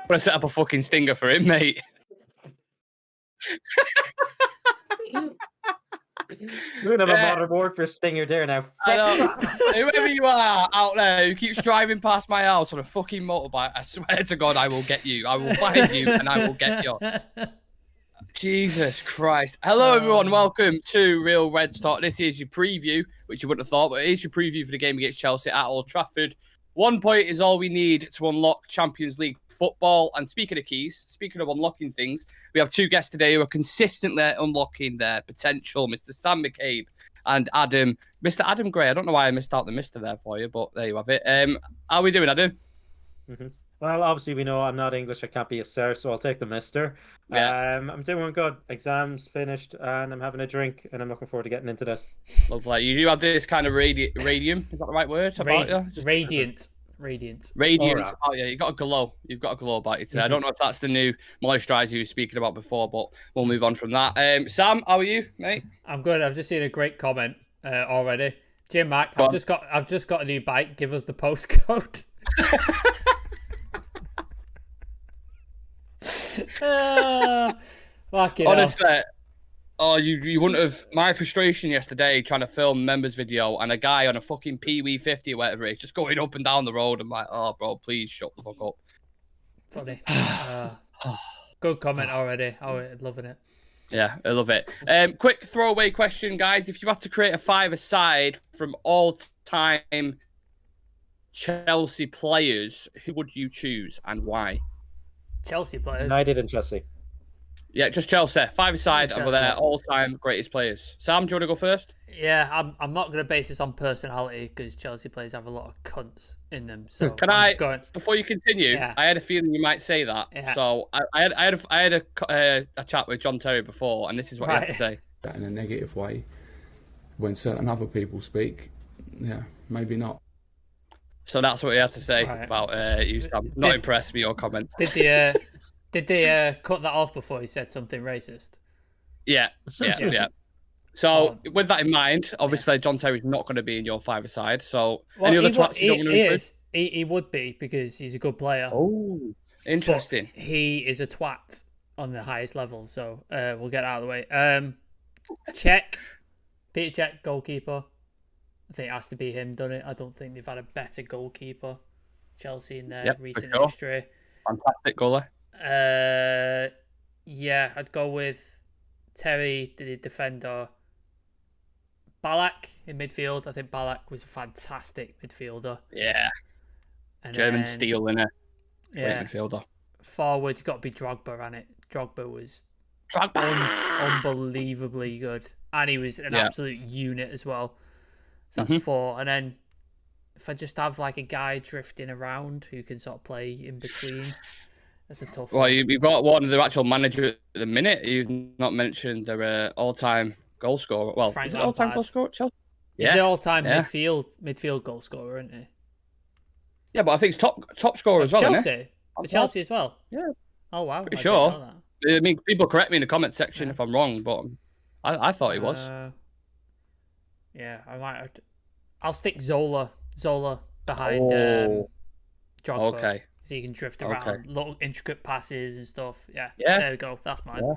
I'm gonna set up a fucking stinger for him, mate. We're gonna have a modern word for a stinger there now. I know. Whoever you are out there who keeps driving past my house on a fucking motorbike, I swear to God, I will get you. I will find you and I will get you. Jesus Christ. Hello, everyone. Welcome to Real Reds Talk. This is your preview, which you wouldn't have thought, but it is your preview for the game against Chelsea at Old Trafford. 1 point is all we need to unlock Champions League football. And speaking of keys, speaking of unlocking things, we have two guests today who are consistently unlocking their potential, Mr. Sam McCabe and Mr. Adam Gray. I don't know why I missed out the Mr. there for you, but there you have it. How are we doing, Adam? Well, obviously we know I'm not English, I can't be a sir, so I'll take the Mr. Yeah. I'm doing good. Exams finished, and I'm having a drink, and I'm looking forward to getting into this. Lovely. You do have this kind of radium, is that the right word? About you? Just Radiant. Radiant. Right. Oh yeah, you've got a glow. You've got a glow about you today. I don't know if that's the new moisturiser you were speaking about before, but we'll move on from that. Sam, how are you, mate? I'm good. I've just seen a great comment already. Jim Mac, I've just got a new bike. Give us the postcode. Honestly, you wouldn't have. My frustration yesterday trying to film members video and a guy on a fucking Pee-wee 50 or whatever it is just going up and down the road. I'm like, oh, bro, please shut the fuck up. Funny. Good comment already. Oh, loving it. Yeah, I love it. Quick throwaway question, guys. If you had to create a five-a-side from all-time Chelsea players, who would you choose and why? Chelsea players. United and Chelsea. Yeah, just Chelsea. Five-a-side of their all-time greatest players. Sam, do you want to go first? Yeah, I'm not going to base this on personality because Chelsea players have a lot of cunts in them. So before you continue, Yeah. I had a feeling you might say that. Yeah. So I had a chat with John Terry before, and this is what he had to say. That in a negative way, when certain other people speak, yeah, maybe not. So that's what he had to say about you, Sam. Not impressed with your comment. Did they cut that off before he said something racist? Yeah. So with that in mind, obviously John Terry's not going to be in your five-a-side. So any other twats you don't want to include? He would be because he's a good player. Oh, interesting. But he is a twat on the highest level. So we'll get out of the way. Peter Cech, goalkeeper. I think it has to be him, doesn't it? I don't think they've had a better goalkeeper, Chelsea, in their recent history. Fantastic goalie. Yeah, I'd go with Terry, the defender. Ballack in midfield. I think Ballack was a fantastic midfielder. Yeah. And German steel, innit? Yeah. Great midfielder. Forward, you've got to be Drogba, and it. Drogba was unbelievably good. And he was an absolute unit as well. So that's 4. And then if I just have like a guy drifting around who can sort of play in between, that's a tough one. Well, you've got one of the actual manager at the minute. You've not mentioned their all-time goal scorer. Well, Frank is it all-time goal scorer at Chelsea? He's the all-time midfield goal scorer, isn't he? Yeah, but I think he's top scorer as well, Chelsea? isn't he? For Chelsea as well? Yeah. Oh, wow. Pretty sure. I mean, people correct me in the comment section if I'm wrong, but I thought he was. Yeah, I'll stick Zola behind Drogba. Okay. So he can drift around, little intricate passes and stuff. Yeah. Yeah. There we go. That's mine. Yeah.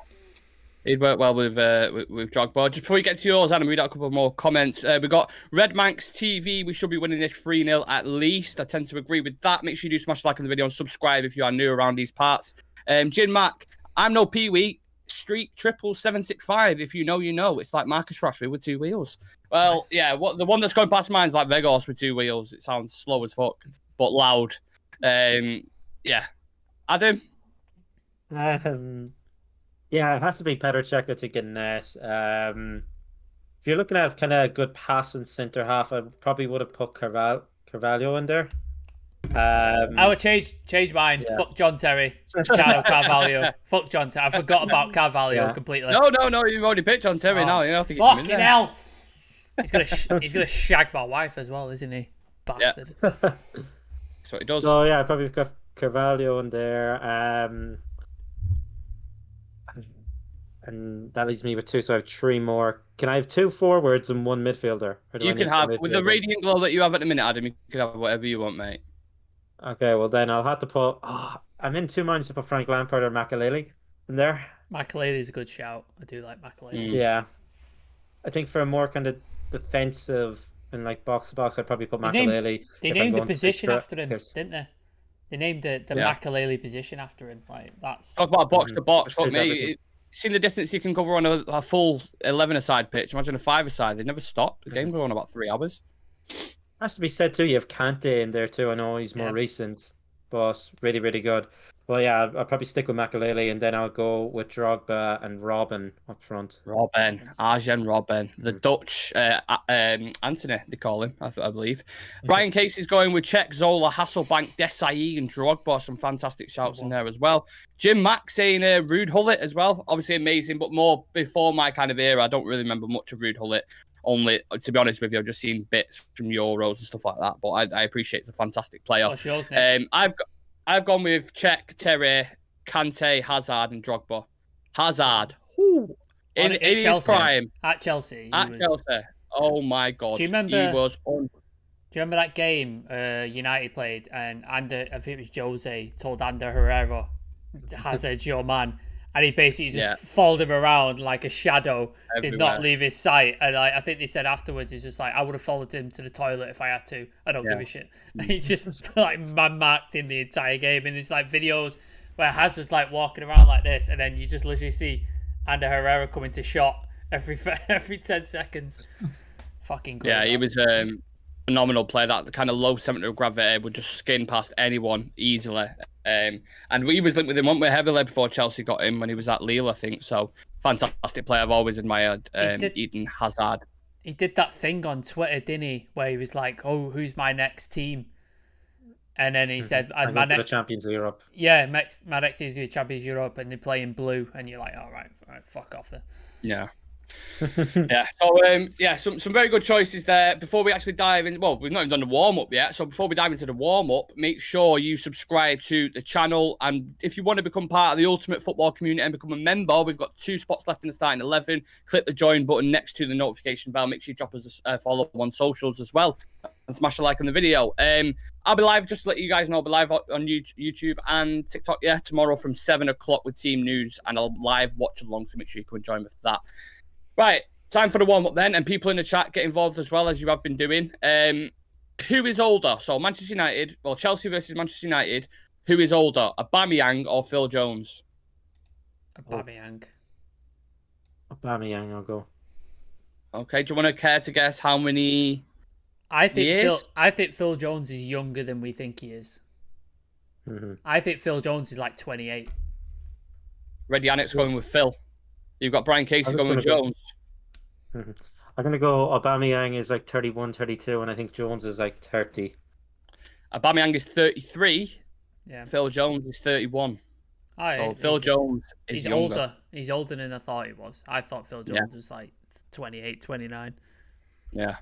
He'd work well with Drogba. Just before you get to yours, Adam, read out a couple more comments. We got Red Manx TV. We should be winning this 3-0 at least. I tend to agree with that. Make sure you do smash like on the video and subscribe if you are new around these parts. Jin Mac, I'm no Pee-wee. Street 77765. If you know, you know. It's like Marcus Rashford with 2 wheels. Well, nice. Yeah. The one that's going past mine is like Vegas with 2 wheels. It sounds slow as fuck, but loud. Yeah. Adam. Yeah, it has to be Petr Cech to get net. If you're looking at kind of good pass and centre half, I probably would have put Carvalho in there. I would change mine. Yeah. Fuck John Terry. Carvalho. Fuck John Terry. I forgot about Carvalho completely. No. You've already picked John Terry now. You don't think fucking hell. He's gonna shag my wife as well, isn't he? Bastard. That's what he does. So yeah, I probably got Carvalho in there. And that leaves me with 2, so I have 3 more. Can I have 2 forwards and 1 midfielder? Or do I You can need have, some with the midfielders? radiant glow that you have at the minute, Adam, you can have whatever you want, mate. Okay, well then I'll have to put. Oh, I'm in 2 minds to put Frank Lampard or Makelele in there. Makelele's a good shout. I do like Makelele. Yeah, I think for a more kind of defensive and like box to box, I'd probably put They named- Makelele. They if I'm named the going to position pick after him, Pierce. didn't they? They named the Yeah. Makelele position after him. Like that's Talk about box to box. Fuck Is me. everything. Seen the distance you can cover on a full 11-a-side pitch. Imagine a 5-a-side. They never stop. The game goes on about 3 hours. Has to be said too. You have Kante in there too. I know he's more Yeah. recent, but really, really good. Well, yeah, I'll probably stick with Makelele, and then I'll go with Drogba and Robin up front. Robin, Arjen Robin, the Dutch Anthony, they call him, I believe. Brian Casey's going with Czech, Zola, Hasselbank, Desai, and Drogba. Some fantastic shouts in there as well. Jim Mack saying Rude Hullet as well. Obviously amazing, but more before my kind of era. I don't really remember much of Rude Hullet. Only, to be honest with you, I've just seen bits from Euros and stuff like that. But I appreciate it's a fantastic player. what's yours, Nick? I've gone with Czech, Terry, Kante, Hazard, and Drogba. Hazard, whoo, in his Chelsea. prime At Chelsea. Chelsea. Oh my God, Do you remember- he was Do you remember that game United played and I think it was Jose told Ander Herrera, Hazard's your man, and he basically just followed him around like a shadow, did not Everywhere. leave his sight. And I think they said afterwards, he's just like, I would have followed him to the toilet if I had to. I don't give a shit. And he just like man-marked him the entire game. And there's like videos where Hazard's like walking around like this, and then you just literally see Ander Herrera coming to shot every 10 seconds. Fucking great. Yeah, he was phenomenal player. That kind of low center of gravity would just skin past anyone easily. And we was linked with him, weren't we, heavily before Chelsea got him when he was at Lille, I think. So fantastic player. I've always admired Eden Hazard. He did that thing on Twitter, didn't he? Where he was like, "Oh, who's my next team?" And then he said, I'm "My going for the next, Champions of Europe. yeah, my next team is the Champions Europe, and they play in blue." And you're like, "All right, fuck off then." Yeah. Yeah. So some very good choices there. Before we actually dive in, well, we've not even done the warm up yet. So before we dive into the warm up, make sure you subscribe to the channel. And if you want to become part of the Ultimate Football community and become a member, we've got 2 spots left in the starting 11. Click the join button next to the notification bell. Make sure you drop us a follow on socials as well, and smash a like on the video. I'll be live, just to let you guys know, I'll be live on YouTube and TikTok, tomorrow from 7 o'clock with team news and a live watch along. So make sure you come and join me for that. Right, time for the warm-up then, and people in the chat get involved as well, as you have been doing. Who is older? So Manchester United, well, Chelsea versus Manchester United. Who is older, Aubameyang or Phil Jones? Aubameyang. Aubameyang, I'll go. Okay, do you want to care to guess how many? I think Yes. Phil Jones is younger than we think he is. Mm-hmm. I think Phil Jones is like 28. Red Yannick's going with Phil. You've got Brian Casey I'm just going with gonna go- Jones. I'm going to go Aubameyang is like 31, 32, and I think Jones is like 30. Aubameyang is 33. Yeah. Phil Jones is 31. So Phil Jones is He's younger. older. He's older than I thought he was. I thought Phil Jones was like 28, 29. Yeah.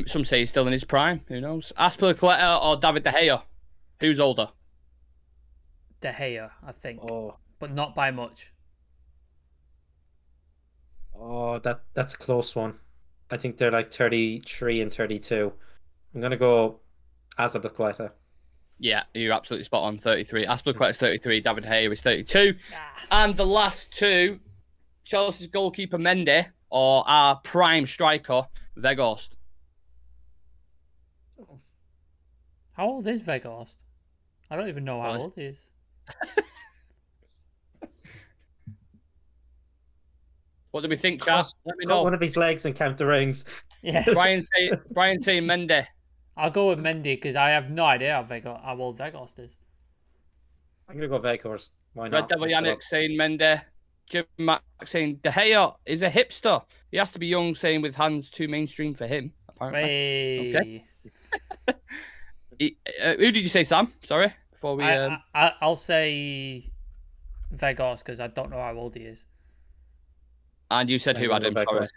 Some say he's still in his prime. Who knows? Aspilicueta or David De Gea? Who's older? De Gea, I think, Oh, but not by much. that's a close one. I think they're like 33 and 32. I'm going to go Azpilicueta. Yeah, you're absolutely spot on. 33. Aspilicueta is 33. David De Gea is 32. And the last 2, Chelsea's goalkeeper Mendy or our prime striker Weghorst. How old is Weghorst? I don't even know how Well, old he is. What do we think, chat? Let me Cut know. one of his legs and count the rings. Yeah, Brian saying Mendy. I'll go with Mendy because I have no idea how old Weghorst is. I'm going to go Weghorst. Why Red not? Devil Mix it Yannick up. saying Mendy. Jim Mack saying De Gea is a hipster. He has to be young, saying with hands too mainstream for him, apparently. Hey. Who did you say, Sam? Sorry, before we. I'll say Weghorst because I don't know how old he is. And you said I'm who, gonna Adam? go Sorry. Weghorst.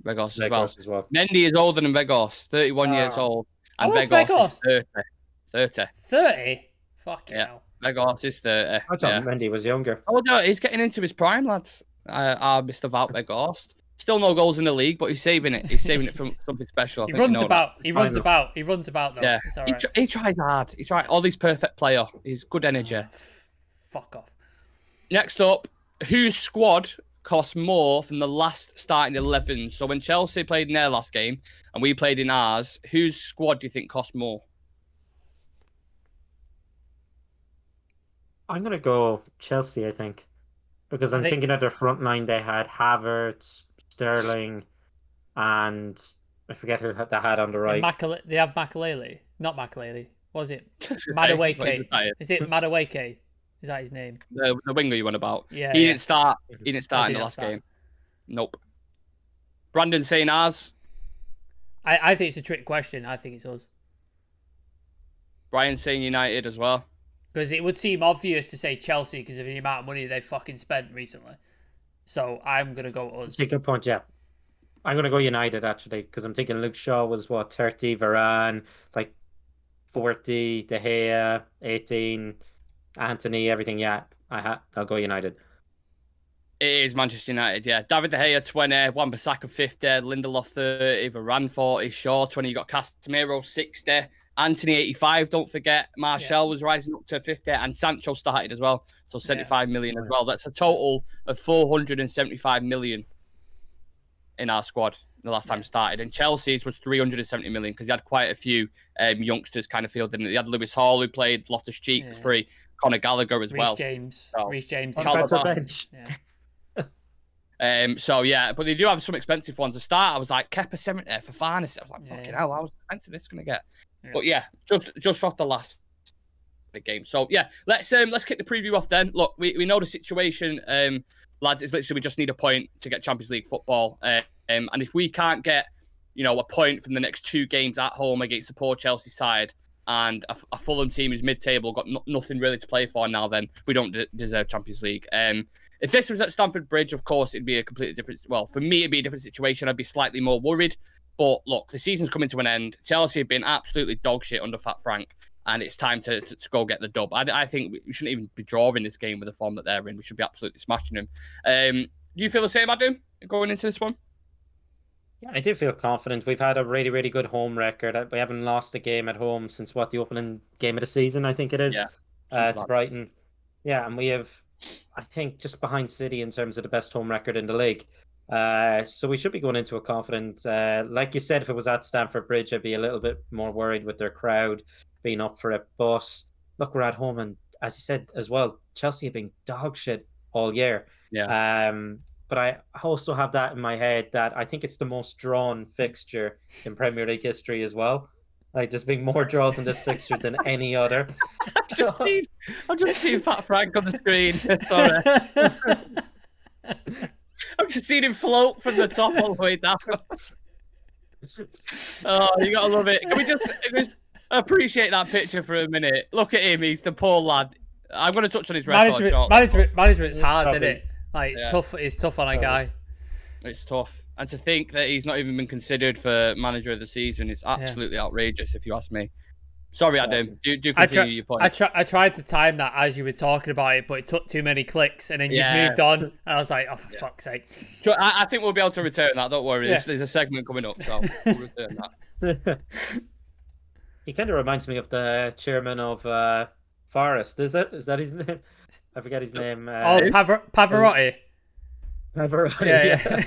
Vegos as well. Vegas as well. Mendy is older than Vegos, 31 years old. How And old's Vegos is Vegos? 30. 30? Fucking Yeah. hell. Vegos is 30. I thought Yeah. Mendy was younger. Oh, no, he's getting into his prime, lads. Mr. Wout Weghorst. Still no goals in the league, but he's saving it. He's saving it from something special. I He think runs you know about. that. He runs about. He runs about though. Yeah, It's all right. he tries hard. He tries. Ollie's perfect player. He's good energy. Fuck off. Next up, whose squad costs more than the last starting 11? So when Chelsea played in their last game and we played in ours, whose squad do you think cost more? I'm gonna go Chelsea, I think, because I'm thinking of their front line. They had Havertz, Sterling, and I forget who they had on the right. They have Makalele. Not Makalele. What was it? But he's Madawake. retired. Is it Madawake? Is that his name? The winger you went about. Yeah. He yeah. didn't start. He didn't start in the didn't last start. game. Nope. Brandon saying ours. I think it's a trick question. I think it's us. Brian saying United as well. Because it would seem obvious to say Chelsea because of the amount of money they've fucking spent recently. So I'm going to go us. That's a good point, yeah. I'm going to go United, actually, because I'm thinking Luke Shaw was, 30, Varane, 40, De Gea, 18, Anthony, everything, yeah. I'll go United. It is Manchester United, yeah. David De Gea, 20, Wan-Bissaka, 50, Lindelof, 30, Varane, 40, Shaw, 20. You got Casemiro, 60, Anthony, 85, don't forget. Martial was rising up to 50, and Sancho started as well. So 75 million as well. That's a total of 475 million in our squad the last time started. And Chelsea's was 370 million because he had quite a few youngsters kind of fielded. He had Lewis Hall, who played Loftus-Cheek free, Conor Gallagher as well. Reece James. On the bench. So yeah, but they do have some expensive ones to start. I was like, Kepa 70 for Fernandes. I was like, fucking hell, how expensive this going to get? Yeah. But yeah, just off the last game. So yeah, let's kick the preview off then. Look, we know the situation, lads. It's literally we just need a point to get Champions League football. And if we can't get, a point from the next 2 games at home against the poor Chelsea side and a Fulham team who's mid-table, got nothing really to play for now, then we don't deserve Champions League. If this was at Stamford Bridge, of course, it'd be a completely different. Well, for me, it'd be a different situation. I'd be slightly more worried. But look, the season's coming to an end. Chelsea have been absolutely dog shit under Fat Frank, and it's time to go get the dub. I think we shouldn't even be drawing this game with the form that they're in. We should be absolutely smashing them. Do you feel the same, Adam, going into this one? Yeah, I do feel confident. We've had a really, really good home record. We haven't lost a game at home since the opening game of the season, I think it is, to Brighton. Yeah, and we have, I think, just behind City in terms of the best home record in the league. So we should be going into a confident. Like you said, if it was at Stamford Bridge, I'd be a little bit more worried with their crowd being up for it. But look, we're at home, and as you said as well, Chelsea have been dog shit all year. Yeah. But I also have that in my head that I think it's the most drawn fixture in Premier League history as well. Like, there's been more draws in this fixture than any other. I've just seen Fat Frank on the screen. Sorry. I've just seen him float from the top all the way down. Oh, you gotta love it. Can we just appreciate that picture for a minute? Look at him. He's the poor lad. I'm going to touch on his record. Management's hard, isn't it? Like, it's tough. It's tough on a guy. It's tough. And to think that he's not even been considered for manager of the season is absolutely outrageous, if you ask me. Sorry, Adam. Do continue your point. I tried to time that as you were talking about it, but it took too many clicks, and then you moved on. And I was like, oh, for fuck's sake. I think we'll be able to return that. Don't worry. There's a segment coming up, so we'll return that. He kind of reminds me of the chairman of Forest. Is that his name? I forget his name. Pavarotti. Pavarotti. Yeah.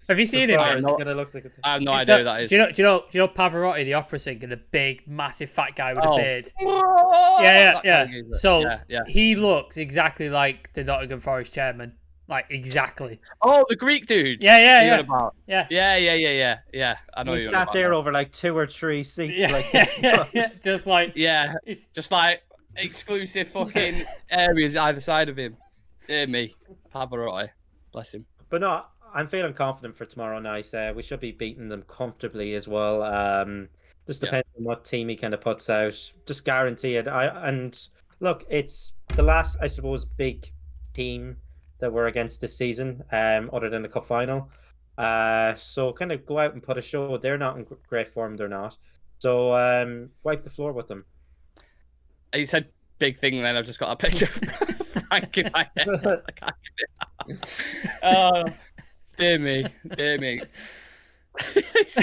Have you seen him? I have no idea who that is. Do you know Pavarotti, the opera singer, the big, massive, fat guy with a beard? Yeah. So he looks exactly like the Nottingham Forest chairman, like exactly. Oh, the Greek dude. Yeah. I know. He sat there over like 2 or 3 seats. Just like exclusive fucking areas either side of him. Dear me, Pavarotti, bless him. But no, I'm feeling confident for tomorrow night. We should be beating them comfortably as well. Just depends on what team he kind of puts out. Just guarantee it. And look, it's the last, I suppose, big team that we're against this season, other than the cup final. So kind of go out and put a show. They're not in great form, they're not. So wipe the floor with them. You said big thing, and then I've just got a picture of Frank in my head. Oh, dear me, dear me.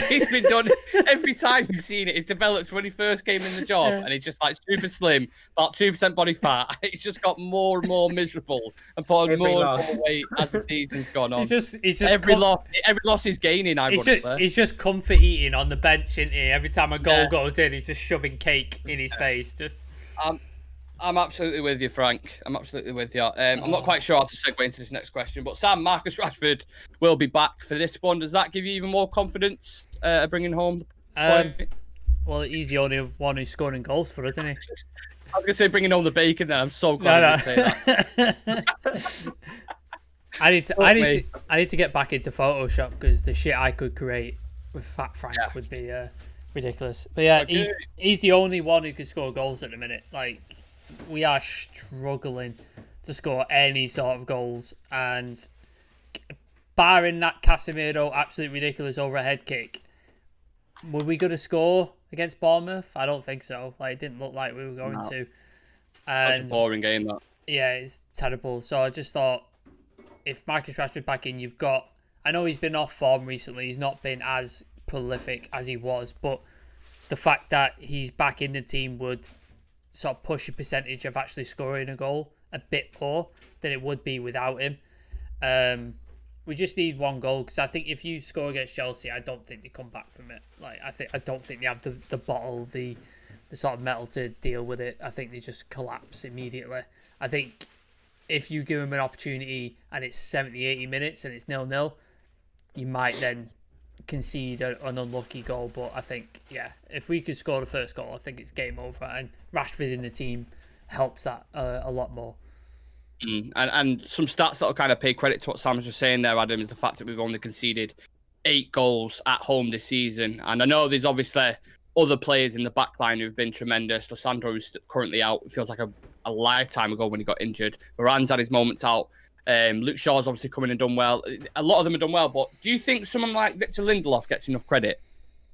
He's been done every time you've seen it. He's developed when he first came in the job, and he's just like super slim, about 2% body fat. He's just got more and more miserable and put on more and more weight as the season's gone on. He's just every loss he's gaining. He's just comfort eating on the bench, isn't he? Every time a goal goes in, he's just shoving cake in his face. Just. I'm absolutely with you, Frank. I'm absolutely with you. I'm not quite sure how to segue into this next question, but Sam, Marcus Rashford will be back for this one. Does that give you even more confidence bringing home the point? Well, he's the only one who's scoring goals for us, isn't he? I was going to say bringing home the bacon then. I'm so glad you say that. I need to get back into Photoshop because the shit I could create with Fat Frank would be ridiculous. But yeah, he's the only one who can score goals at the minute. Like, we are struggling to score any sort of goals, and barring that Casemiro absolutely ridiculous overhead kick, were we going to score against Bournemouth? I don't think so. Like, it didn't look like we were going to. And that's a boring game, that. Yeah, it's terrible. So I just thought, if Marcus Rashford back in, you've got... I know he's been off form recently. He's not been as prolific as he was, but the fact that he's back in the team would sort of push the percentage of actually scoring a goal a bit more than it would be without him. We just need one goal, because I think if you score against Chelsea, I don't think they come back from it. Like, I don't think they have the bottle, the sort of metal to deal with it. I think they just collapse immediately. I think if you give them an opportunity and it's 70, 80 minutes and it's 0-0, you might then concede an unlucky goal. But I think, if we could score the first goal, I think it's game over. And Rashford in the team helps that a lot more. And some stats that'll kind of pay credit to what Sam was just saying there, Adam, is the fact that we've only conceded 8 goals at home this season. And I know there's obviously other players in the back line who've been tremendous. Lissandro, who's currently out, it feels like a lifetime ago when he got injured. Varane's had his moments out. Luke Shaw's obviously come in and done well. A lot of them have done well, but do you think someone like Victor Lindelof gets enough credit?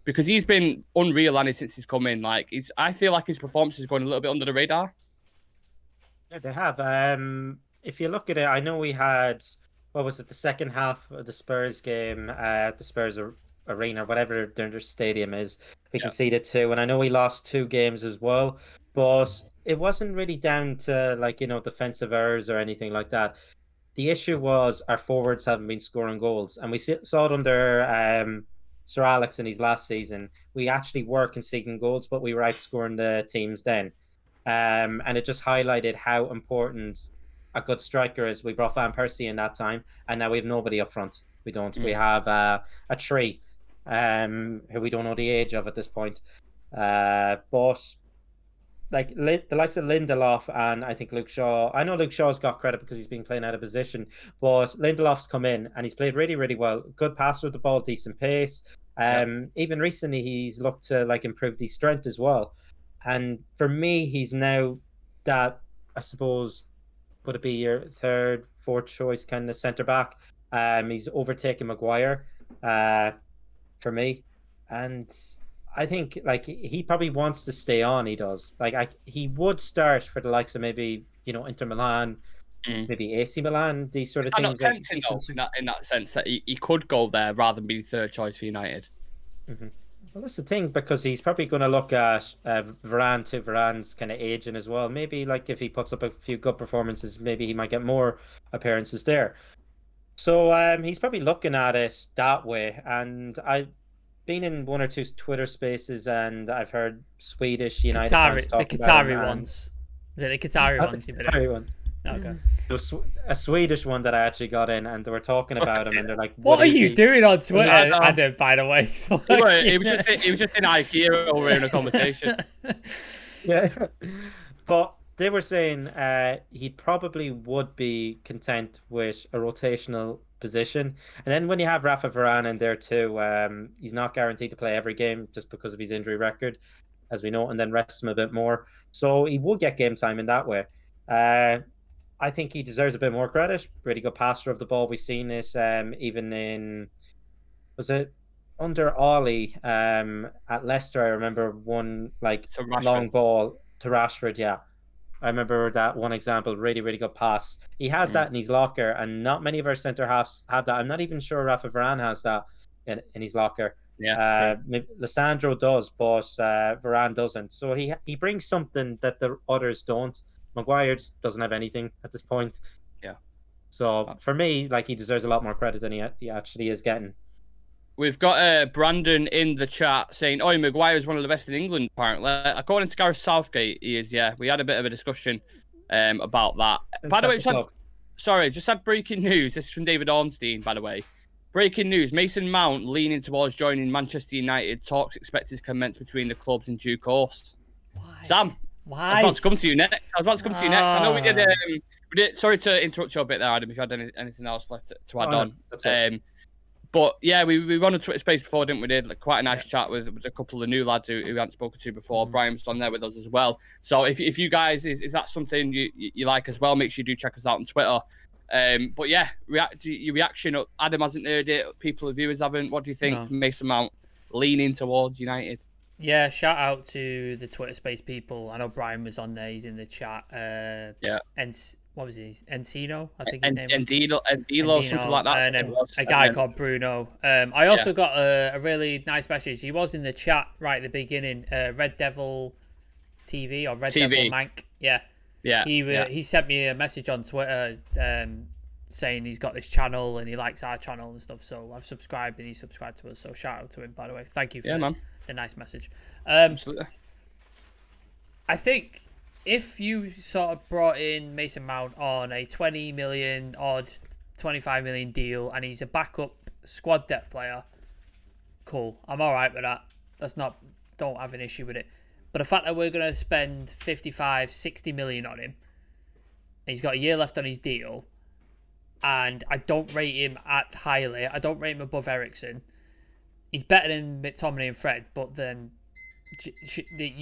Because he's been unreal, and since he's come in, I feel like his performance is going a little bit under the radar. Yeah, they have. If you look at it, I know we had, what was it, the second half of the Spurs game at the Spurs Arena, whatever their stadium is. We conceded 2, and I know we lost 2 games as well, but it wasn't really down to defensive errors or anything like that. The issue was our forwards haven't been scoring goals, and we saw it under Sir Alex in his last season. We actually were conceding goals, but we were outscoring the teams then. And it just highlighted how important a good striker is. We brought Van Persie in that time, and now we have nobody up front. We don't. We have a tree, who we don't know the age of at this point. But the likes of Lindelof and I think Luke Shaw. I know Luke Shaw's got credit because he's been playing out of position, but Lindelof's come in and he's played really, really well. Good passer of the ball, decent pace. Even recently, he's looked to improve his strength as well. And for me, he's now that, I suppose, would it be your 3rd, 4th choice kind of centre back? He's overtaken Maguire for me, and I think he probably wants to stay on. He does. He would start for the likes of maybe Inter Milan, maybe AC Milan, these sort of things. Not tempting though, in that sense that he could go there rather than be 3rd choice for United. Mm-hmm. Well, that's the thing, because he's probably going to look at Varane to Varane's kind of aging as well. Maybe if he puts up a few good performances, maybe he might get more appearances there. So he's probably looking at it that way. And I've been in 1 or 2 Twitter spaces, and I've heard Swedish United fans talk the about Qatari ones. Is it the Qatari ones? The Qatari ones. Okay. There a Swedish one that I actually got in, and they were talking about him, and they're like, "What are you doing on Twitter?" Adam, by the way, he was just in IKEA over in a conversation. Yeah, but they were saying he probably would be content with a rotational position, and then when you have Rafa Varane in there too, he's not guaranteed to play every game just because of his injury record, as we know, and then rest him a bit more, so he would get game time in that way. I think he deserves a bit more credit. Really good passer of the ball. We've seen this even in was it under Ollie at Leicester? I remember one like long ball to Rashford. Yeah, I remember that one example. Really, really good pass. He has that in his locker, and not many of our centre halves have that. I'm not even sure Rafa Varane has that in his locker. Yeah, Lissandro does, but Varane doesn't. So he brings something that the others don't. Maguire just doesn't have anything at this point. Yeah. So for me, like, he deserves a lot more credit than he actually is getting. We've got Brandon in the chat saying, "Oh, Maguire is one of the best in England, apparently." According to Gareth Southgate, he is. Yeah, we had a bit of a discussion about that. By the way, just had breaking news. This is from David Ornstein, by the way. Breaking news: Mason Mount leaning towards joining Manchester United. Talks expected to commence between the clubs in due course. Why? Sam, why? I was about to come to you next. I know we did. Sorry to interrupt you a bit there, Adam. If you had anything else left to add on. But yeah, we run a Twitter space before, didn't we? Did quite a nice chat with a couple of the new lads who we hadn't spoken to before. Brian was on there with us as well. So if you guys, if that's something you like as well, make sure you do check us out on Twitter. But yeah, your reaction. Adam hasn't heard it. People, the viewers haven't. What do you think? No. Mason Mount leaning towards United. Yeah, shout out to the Twitter space people. I know Brian was on there. He's in the chat. Yeah. And what was he? Encino, I think his name was. Endilo, something like that. And a guy called Bruno. I also got a really nice message. He was in the chat right at the beginning. Red Devil TV or Red Devil Mank. Yeah. Yeah. He sent me a message on Twitter saying he's got this channel and he likes our channel and stuff. So I've subscribed and he's subscribed to us. So shout out to him, by the way. Thank you for the nice message. Absolutely. I think if you sort of brought in Mason Mount on a 20 million odd 25 million deal and he's a backup squad depth player, cool. I'm all right with that. Don't have an issue with it. But the fact that we're going to spend 55, 60 million on him, he's got a year left on his deal, and I don't rate him highly. I don't rate him above Eriksen. He's better than McTominay and Fred, but then,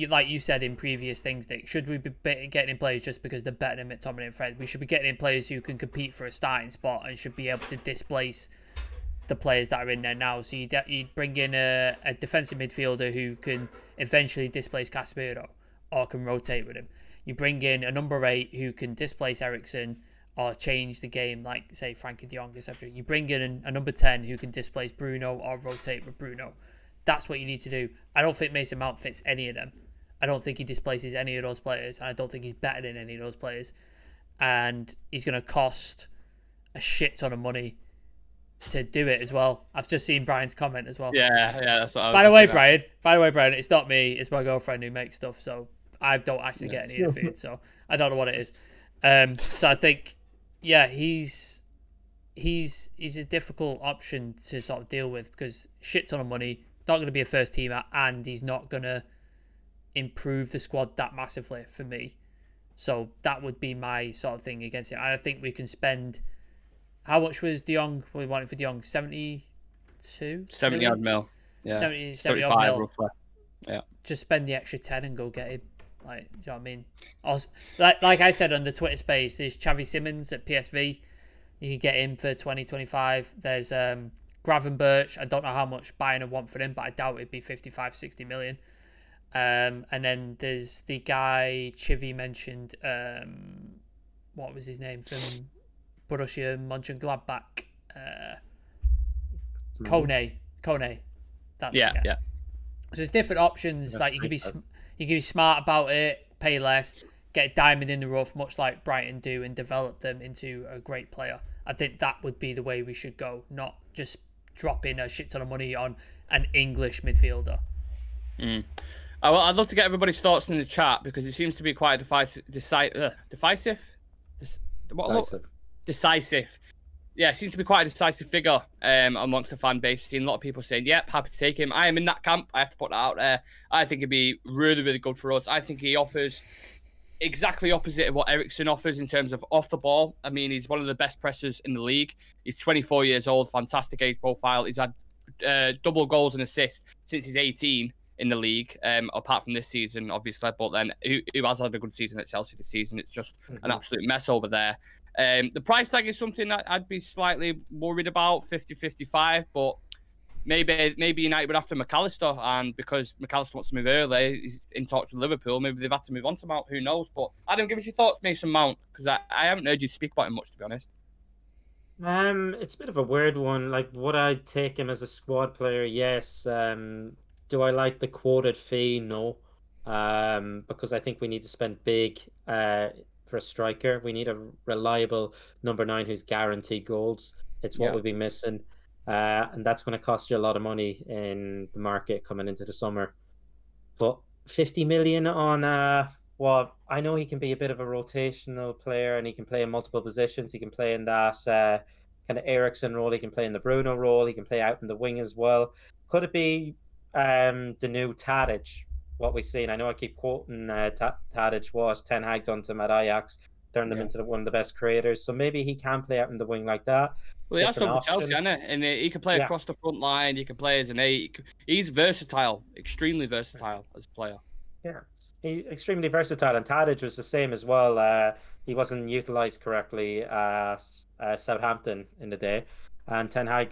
like you said in previous things, Dick, should we be getting in players just because they're better than McTominay and Fred? We should be getting in players who can compete for a starting spot and should be able to displace the players that are in there now. So you'd bring in a defensive midfielder who can eventually displace Casemiro or can rotate with him. You bring in a number 8 who can displace Eriksen or change the game, like, say, Frankie de Jong, etc. You bring in a number 10 who can displace Bruno or rotate with Bruno. That's what you need to do. I don't think Mason Mount fits any of them. I don't think he displaces any of those players, and I don't think he's better than any of those players. And he's going to cost a shit ton of money to do it as well. I've just seen Brian's comment as well. Yeah, that's what I was By the way, Brian, it's not me. It's my girlfriend who makes stuff, so I don't actually get any of the food, so I don't know what it is. So I think, yeah, he's a difficult option to sort of deal with because shit ton of money, not going to be a first teamer, and he's not going to improve the squad that massively for me. So that would be my sort of thing against it. And I think we can spend. How much was De Jong? We wanted for De Jong 72? 70 odd mil. Yeah. 70 odd mil. Roughly. Yeah. Just spend the extra 10 and go get him. Like, do you know what I mean? Like I said on the Twitter space, there's Xavi Simons at PSV. You can get him for 20, 25. There's Gravenberch. I don't know how much Bayern would want for him, but I doubt it'd be 55, 60 million. And then there's the guy Chivy mentioned. What was his name from Borussia Mönchengladbach? Kone. That's yeah. So there's different options. Like you can be smart about it, pay less, get a diamond in the rough, much like Brighton do, and develop them into a great player. I think that would be the way we should go, not just dropping a shit ton of money on an English midfielder. I'd love to get everybody's thoughts in the chat because it seems to be quite decisive. Yeah, it seems to be quite a decisive figure amongst the fan base. We've seen a lot of people saying, yep, happy to take him. I am in that camp. I have to put that out there. I think it'd be really, really good for us. I think he offers exactly opposite of what Eriksen offers in terms of off the ball. I mean, he's one of the best pressers in the league. He's 24 years old, fantastic age profile. He's had double goals and assists since he's 18 in the league, apart from this season, obviously. But then who has had a good season at Chelsea this season? It's just an absolute mess over there. The price tag is something that I'd be slightly worried about, 50-55, but maybe United would have to McAllister, and because McAllister wants to move early, he's in talks with Liverpool. Maybe they've had to move on to Mount. Who knows? But Adam, give us your thoughts, Mason Mount, because I haven't heard you speak about him much, to be honest. It's a bit of a weird one. Like, would I take him as a squad player? Yes. Do I like the quoted fee? No. Because I think we need to spend big for a striker. We need a reliable number 9 who's guaranteed goals. It's what we've been missing. And that's going to cost you a lot of money in the market coming into the summer. But 50 million on well, I know he can be a bit of a rotational player and he can play in multiple positions. He can play in that kind of Eriksen role. He can play in the Bruno role. He can play out in the wing as well. Could it be the new Tadic, what we've seen? I know I keep quoting Tadic, what Ten Hag done to him at Ajax, turned him into one of the best creators. So maybe he can play out in the wing like that. Well, he has done with Chelsea, hasn't it? And he can play across the front line. He can play as an 8. He's versatile, extremely versatile as a player. Yeah, he's extremely versatile. And Tadic was the same as well. He wasn't utilised correctly at Southampton in the day. And Ten Hag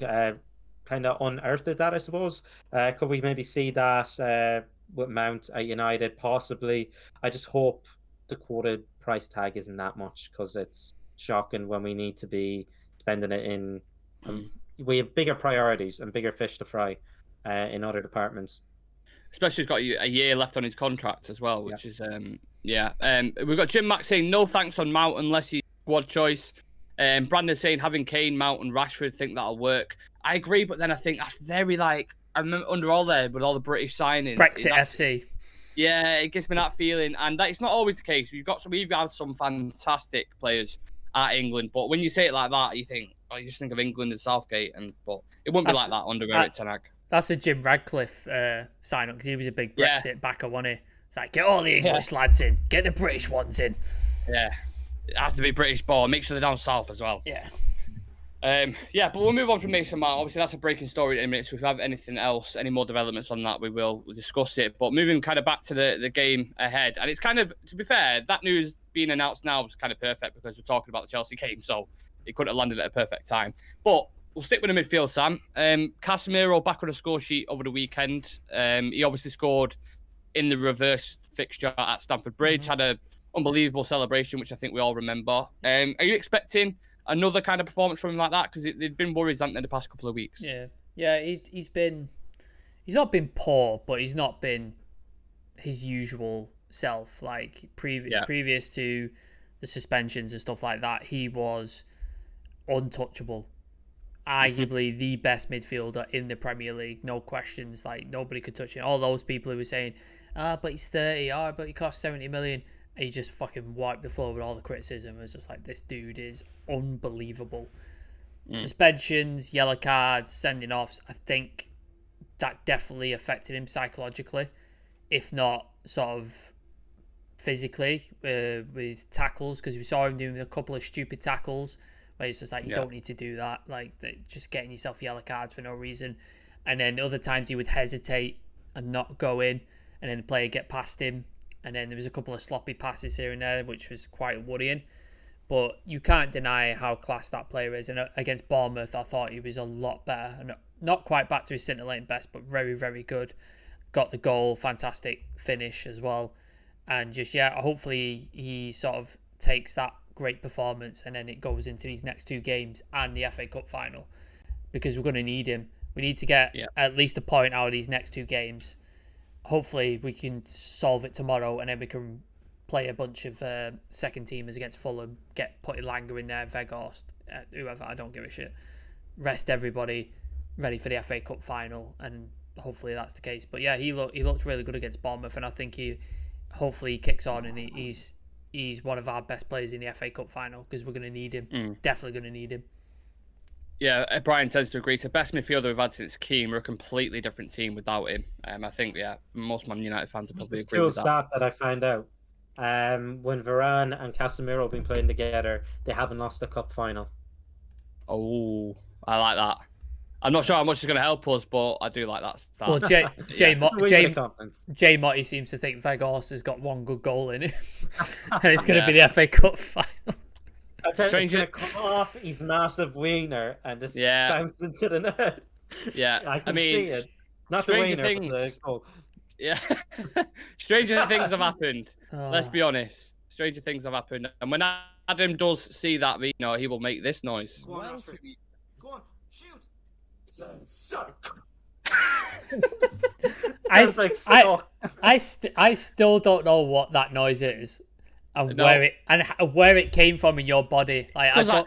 kind of unearthed that, I suppose. Could we maybe see that with Mount at United? Possibly. I just hope the quoted price tag isn't that much, because it's shocking when we need to be spending it in. We have bigger priorities and bigger fish to fry in other departments. Especially he's got a year left on his contract as well, which is we've got Jim Mack saying no thanks on Mount unless he's squad choice. Brandon saying having Kane, Mount, and Rashford, think that'll work. I agree, but then I think that's very I remember under all there with all the British signings. Brexit FC. Yeah, it gives me that feeling, and it's not always the case. We've had some fantastic players at England, but when you say it like that, you think, you just think of England and Southgate, but it wouldn't be like that under Eric Ten Hag. That's a Jim Radcliffe sign-up, because he was a big Brexit backer, wasn't he? It's like, get all the English lads in, get the British ones in. Yeah, it has to be British ball. Make sure they're down south as well. Yeah. But we'll move on from Mason Mount. Obviously, that's a breaking story in a minute. So if we have anything else, any more developments on that, we'll discuss it. But moving kind of back to the game ahead, and it's kind of, to be fair, that news being announced now was kind of perfect because we're talking about the Chelsea game, so it couldn't have landed at a perfect time. But we'll stick with the midfield, Sam. Casemiro back on the score sheet over the weekend. He obviously scored in the reverse fixture at Stamford Bridge, had an unbelievable celebration, which I think we all remember. Are you expecting another kind of performance from him like that? Because they've been worries, haven't they, the past couple of weeks? Yeah. He's not been poor, but he's not been his usual self. Like previous to the suspensions and stuff like that, he was untouchable. Arguably the best midfielder in the Premier League, no questions. Like, nobody could touch him. All those people who were saying, but he's 30, but he costs 70 million. He just fucking wiped the floor with all the criticism. It was just like, this dude is unbelievable. Suspensions, yellow cards, sending offs, I think that definitely affected him psychologically, if not sort of physically, with tackles, because we saw him doing a couple of stupid tackles where it's just like, you don't need to do that, like just getting yourself yellow cards for no reason. And then other times he would hesitate and not go in, and then the player get past him. And then there was a couple of sloppy passes here and there, which was quite worrying. But you can't deny how class that player is. And against Bournemouth, I thought he was a lot better. And not quite back to his centre lane best, but very, very good. Got the goal, fantastic finish as well. And just, hopefully he sort of takes that great performance and then it goes into these next 2 games and the FA Cup final. Because we're going to need him. We need to get at least a point out of these next 2 games. Hopefully we can solve it tomorrow, and then we can play a bunch of second teamers against Fulham, put Elanga in there, Weghorst, whoever, I don't give a shit. Rest everybody, ready for the FA Cup final, and hopefully that's the case. But yeah, he looked really good against Bournemouth, and I think hopefully he kicks on and he's one of our best players in the FA Cup final, because we're going to need him. Definitely going to need him. Yeah, Brian tends to agree. It's the best midfielder we've had since Keane. We're a completely different team without him. I think, most Man United fans will probably agree with that. Stat that I found out. When Varane and Casemiro have been playing together, they haven't lost a cup final. Oh, I like that. I'm not sure how much it's going to help us, but I do like that stat. Well, Jay Motti seems to think Weghorst has got 1 good goal in it, and it's going to be the FA Cup final. He's going to come off his massive wiener and just bounce into the net. Yeah, I can mean, see it. Not the stranger winner, but the things. goal. Yeah, stranger things have happened. Let's Oh. be honest. Stranger things have happened, and when Adam does see that video, he will make this noise. Go on, shoot! I still don't know what that noise is, and where it came from in your body. Like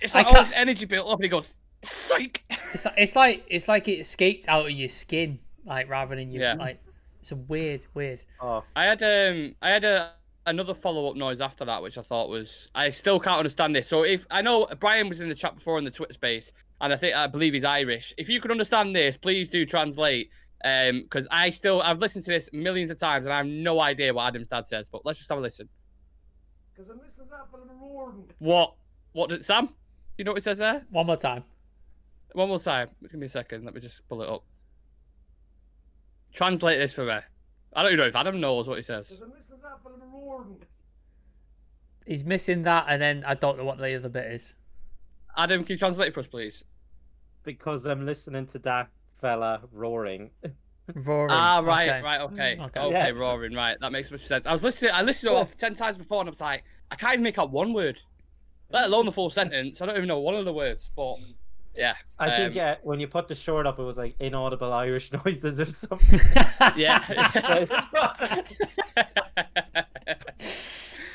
it's like all this energy built up, and he goes, "Psych." It's like it escaped out of your skin, like rather than your like. It's a weird. Oh. I had another follow-up noise after that, which I thought was. I still can't understand this. So if I know Brian was in the chat before in the Twitter space, and I believe he's Irish. If you could understand this, please do translate. Because I've listened to this millions of times, and I have no idea what Adam's dad says. But let's just have a listen. Because I'm listening to that film roaring. What? What did Sam? Do you know what it says there? One more time. One more time. Give me a second. Let me just pull it up. Translate this for me. I don't even know if Adam knows what he says. Because I'm listening to that film roaring. He's missing that, and then I don't know what the other bit is. Adam, can you translate it for us, please? Because I'm listening to that fella roaring. Roaring. Ah, right, okay. okay, Yes. roaring, right. That makes much sense. I listened to it 10 times before, and I was like, I can't even make out one word, let alone the full sentence. I don't even know one of the words, but yeah. I think when you put the short up, it was like inaudible Irish noises or something. Yeah.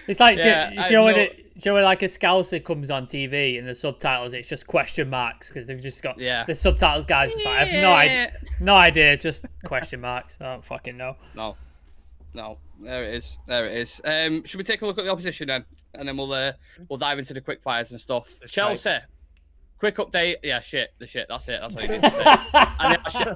It's like, when like a Scouser comes on TV and the subtitles, it's just question marks because they've just got the subtitles guys just like, I have no idea, just question marks. I don't fucking know. No, there it is. Should we take a look at the opposition then, and then we'll dive into the quick fires and stuff. Chelsea, quick update. Yeah, the shit. That's it. That's what you need to say.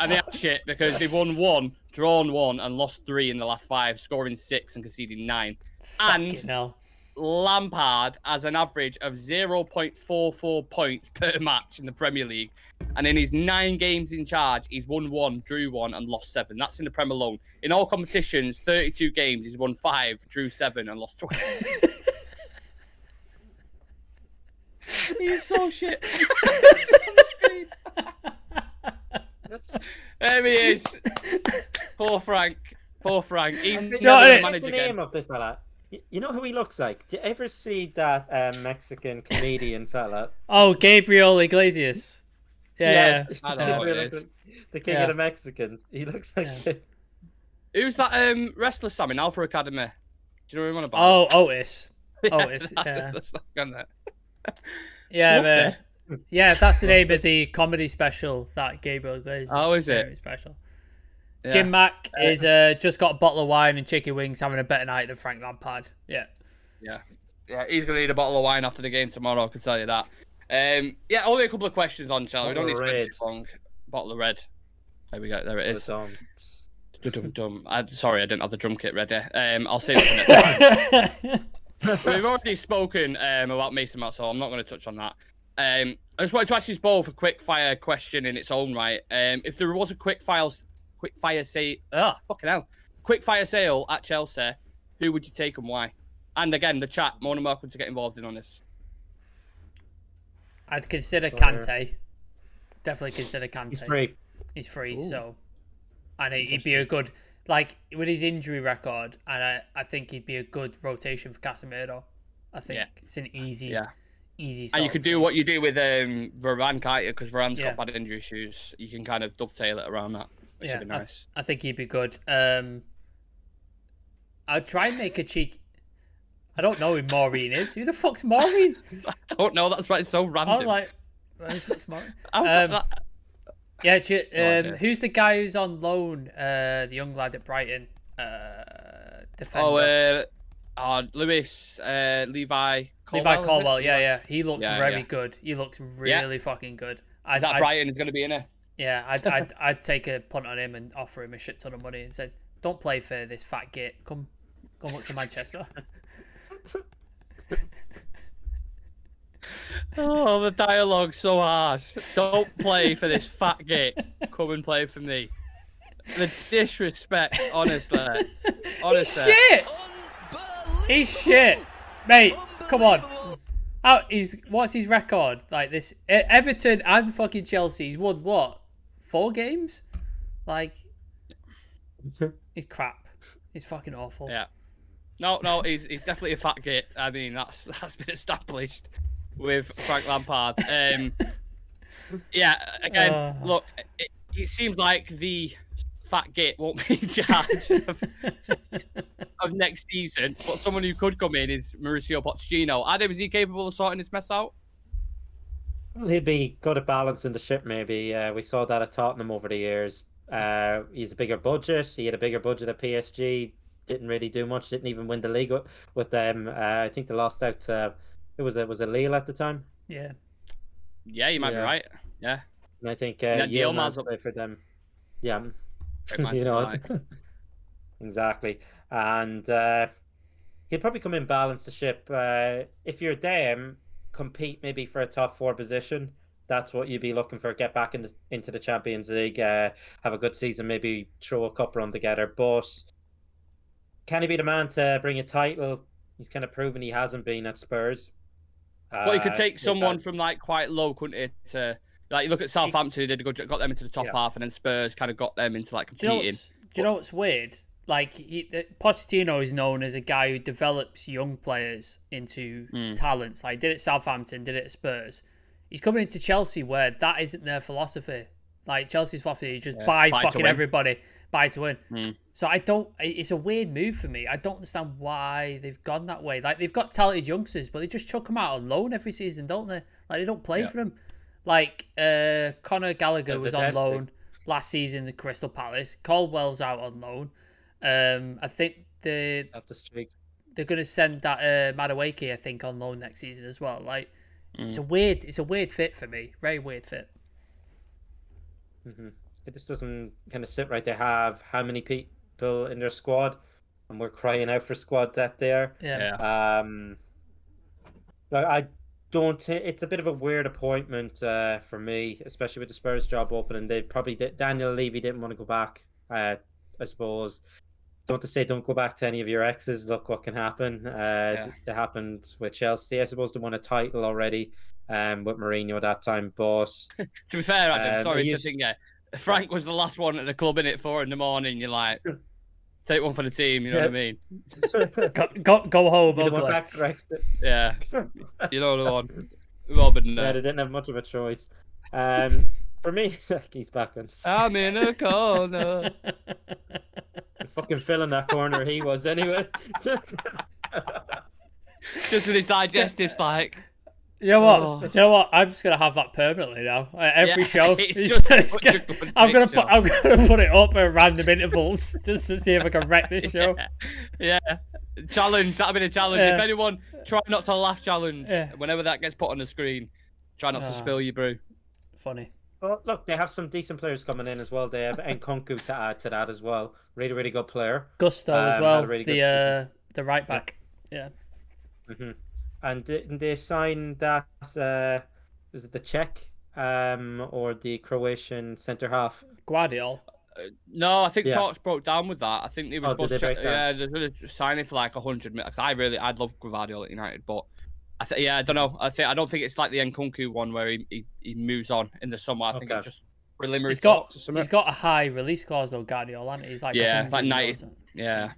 and they are shit because they've won 1, drawn 1, and lost 3 in the last 5, scoring 6 and conceding 9. And hell. Lampard has an average of 0.44 points per match in the Premier League. And in his 9 games in charge, he's won 1, drew 1, and lost 7. That's in the Premier alone. In all competitions, 32 games, he's won 5, drew 7, and lost 12. He's so shit. There he is. Poor Frank. He's never the manager the name of this fella. You know who he looks like? Do you ever see that Mexican comedian fella? Oh, Gabriel Iglesias. Yeah. I don't know what it is. The king of the Mexicans. He looks like him. Who's that wrestler, Sam, in Alpha Academy? Do you know what I'm about? Oh, Otis. Otis. Yeah, yeah, that's the name of the comedy special that Gabriel Iglesias. Oh, is it? Special. Yeah. Jim Mack is just got a bottle of wine and chicken wings, having a better night than Frank Lampard. Yeah, he's gonna need a bottle of wine after the game tomorrow. I can tell you that. Only a couple of questions on Chelsea. We don't need to spend too long. Bottle of red. There we go. There it is. Sorry, I didn't have the drum kit ready. I'll save it for next time. We've already spoken about Mason Mount, so I'm not going to touch on that. I just wanted to ask you both a quick fire question in its own right. If there was a quick fire sale at Chelsea, who would you take and why? And again, the chat, more than welcome to get involved in on this. I'd consider Kante. Definitely consider Kante. He's free. Ooh. So, and he'd be a good, like, with his injury record, and I think he'd be a good rotation for Casemiro. I think it's an easy. And you could do what you do with Varane, can't you? Because Varane's got bad injury issues. You can kind of dovetail it around that. Which would be nice. I think he'd be good. I'd try and make a cheek. I don't know who Maureen is. Who the fuck's Maureen? I don't know. That's why it's so random. I'm like, who the fuck's Maureen? Who's the guy who's on loan? The young lad at Brighton. Defender. Lewis, Levi Colwell. Yeah. He looks very good. He looks really fucking good. Brighton is going to be in it? Yeah, I'd take a punt on him and offer him a shit ton of money and said, "Don't play for this fat git. Come up to Manchester." Oh, the dialogue's so harsh. Don't play for this fat git. Come and play for me. The disrespect, honestly. He's shit. He's shit, mate. Come on. What's his record? Like this, Everton and fucking Chelsea. He's won what? 4 games? Like, he's crap. He's fucking awful. Yeah. No, he's definitely a fat git. I mean, that's been established with Frank Lampard. Yeah, again, look, it seems like the fat git won't be in charge of next season, but someone who could come in is Mauricio Pochettino. Adam, is he capable of sorting this mess out? Well, he'd be good at balancing the ship, maybe. We saw that at Tottenham over the years. He's a bigger budget. He had a bigger budget at PSG. Didn't really do much. Didn't even win the league with them. I think they lost out to, was it Lille at the time? Yeah. Yeah, you might be right. Yeah. And I think Yilmaz played for them. Yeah. You know, exactly. And he'd probably come in, balance the ship. If you're them, compete maybe for a top 4 position. That's what you'd be looking for. Get back into the Champions League. Have a good season. Maybe throw a cup run together. But can he be the man to bring a title? He's kind of proven he hasn't been at Spurs. But he could take someone from like quite low, couldn't he? To like, look at Southampton, he did a good, got them into the top half, and then Spurs kind of got them into like competing. Do you know what's weird? Like, Pochettino is known as a guy who develops young players into talents. Like, did it at Southampton, did it at Spurs. He's coming into Chelsea where that isn't their philosophy. Like, Chelsea's philosophy is just buy fucking everybody, buy to win. So it's a weird move for me. I don't understand why they've gone that way. Like, they've got talented youngsters, but they just chuck them out on loan every season, don't they? Like, they don't play for them. Like, Conor Gallagher was on loan last season at Crystal Palace. Caldwell's out on loan. I think they're going to send that Madueke, I think, on loan next season as well. Like, it's a weird fit for me. Very weird fit. It just doesn't kind of sit right. They have how many people in their squad, and we're crying out for squad depth there. I don't. It's a bit of a weird appointment for me, especially with the Spurs job opening. They probably Daniel Levy didn't want to go back. I suppose. Don't go back to any of your exes. Look what can happen. That happened with Chelsea. I suppose they won a title already with Mourinho at that time. But to be fair, Adam, sorry to think, Frank was the last one at the club in at 4 a.m. You're like, take one for the team. You know what I mean? go home. Yeah, you know the one. Robin. Yeah, they didn't have much of a choice. For me, he's back on. I'm in a corner. Fucking filling that corner he was anyway. Just with his digestives, like. You know what? Oh. Do you know what? I'm just gonna have that permanently now. Every show, I'm gonna put it up at random intervals just to see if I can wreck this show. Yeah. Challenge. That'll be the challenge. If anyone try not to laugh challenge, whenever that gets put on the screen, try not to spill your brew. Funny. Well, look, they have some decent players coming in as well. They have Nkunku to add to that as well. Really, really good player. Gusto as well. The right back. Yeah. And didn't they sign that? Was it the Czech or the Croatian centre half? Guardiola. No, I think talks broke down with that. I think they were supposed to. They're going to sign him for like 100 million. I'd love Guardiola at United, but I don't know. I don't think it's like the Nkunku one where he moves on in the summer. I think it's just preliminary talks. He's got a high release clause though, Guardiola. And he's like like 90. Yeah.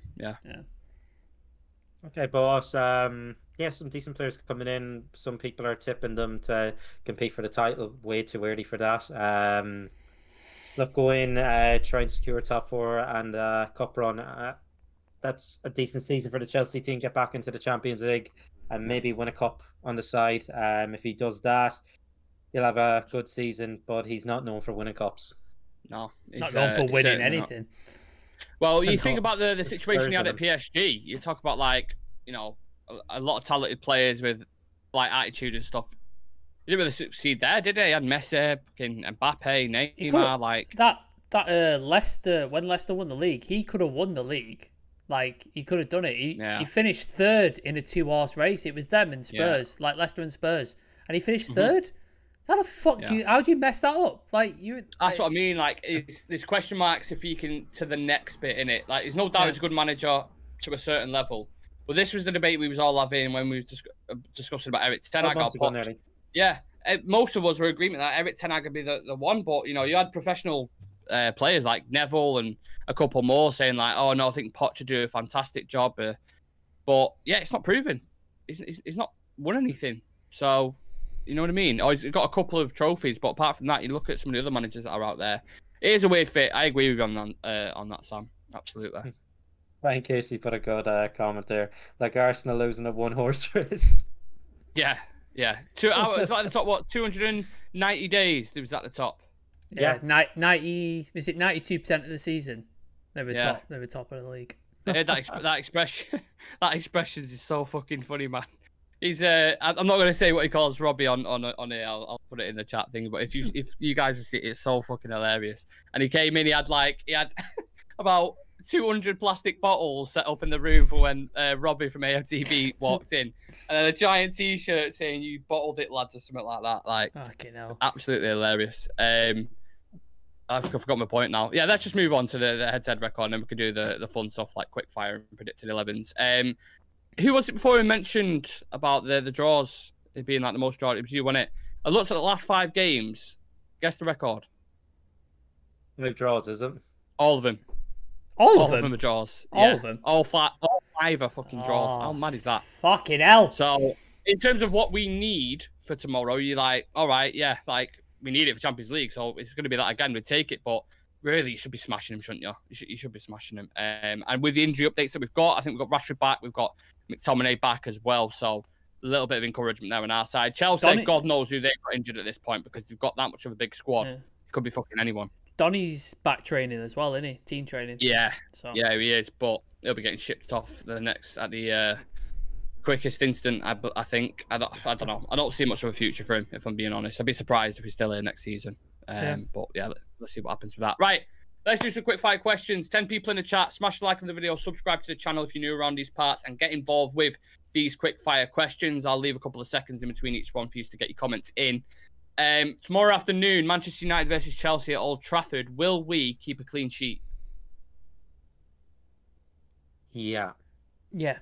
Okay, boss. Some decent players coming in. Some people are tipping them to compete for the title. Way too early for that. Look, go in, try and secure top 4 and cup run. That's a decent season for the Chelsea team. Get back into the Champions League and maybe win a cup on the side. If he does that, he'll have a good season. But he's not known for winning cups. No, not known for winning anything. Not. Well, you think about the situation he had at PSG. You talk about a lot of talented players with like attitude and stuff. He didn't really succeed there, did he? He had Messi, Mbappe, Neymar, like that. Leicester, when Leicester won the league, he could have won the league. Like he could have done it. He finished 3rd in a 2-horse race. It was them and Spurs, like Leicester and Spurs, and he finished 3rd. How the fuck how do you mess that up? That's what I mean. Like, there's question marks if you can to the next bit in it. Like, there's no doubt he's a good manager to a certain level, But this was the debate we was all having when we were discussing about Eric Ten Hag. Yeah, most of us were in agreement that Eric Ten Hag would be the one. But you had professional players like Neville and a couple more saying like, "Oh no, I think Poch would do a fantastic job." But yeah, it's not proven. He's not won anything. So you know what I mean? Oh, he's got a couple of trophies, but apart from that, you look at some of the other managers that are out there. It is a weird fit. I agree with you on that, Sam. Absolutely. Ryan Casey put a good comment there. Like Arsenal losing a one-horse race. Yeah. 2 hours at the top. What 290 days? It was at the top. Yeah, 90. Was it 92% of the season? They were top. They were top of the league. That expression. That expression is so fucking funny, man. He's I'm not going to say what he calls Robbie on here. I'll put it in the chat thing. But if you guys see it, it's so fucking hilarious. And he came in. He had about 200 plastic bottles set up in the room for when Robbie from AFTV walked in, and then a giant T-shirt saying "You bottled it, lads" or something like that. Like, fucking hell, absolutely hilarious. I've forgot my point now. Yeah, let's just move on to the head-to-head record, and then we can do the fun stuff like quick fire and predicted 11s. Who was it before we mentioned about the draws? It being like the most draws. It was you, wasn't it? I looked at the last 5 games. Guess the record. No draws, is it? All of them. All of them are draws. All of them. All five are fucking draws. How mad is that? Fucking hell. So, in terms of what we need for tomorrow, you're like, all right, yeah, like we need it for Champions League, so it's going to be that again. We'd take it, but really, you should be smashing him, shouldn't you? You should be smashing him. And with the injury updates that we've got, I think we've got Rashford back, we've got McTominay back as well. So a little bit of encouragement there on our side. Chelsea, God knows who they've got injured at this point because they've got that much of a big squad. It could be fucking anyone. Donny's back training as well, isn't he? Team training. Yeah, yeah, he is. But he'll be getting shipped off at the quickest instant. I think. I don't know. I don't see much of a future for him, if I'm being honest. I'd be surprised if he's still here next season. But yeah, let's see what happens with that. Right, let's do some quick fire questions. 10 people in the chat. Smash the like on the video. Subscribe to the channel if you're new around these parts, and get involved with these quick fire questions. I'll leave a couple of seconds in between each one for you to get your comments in. Tomorrow afternoon, Manchester United versus Chelsea at Old Trafford. Will we keep a clean sheet? Yeah. Okay.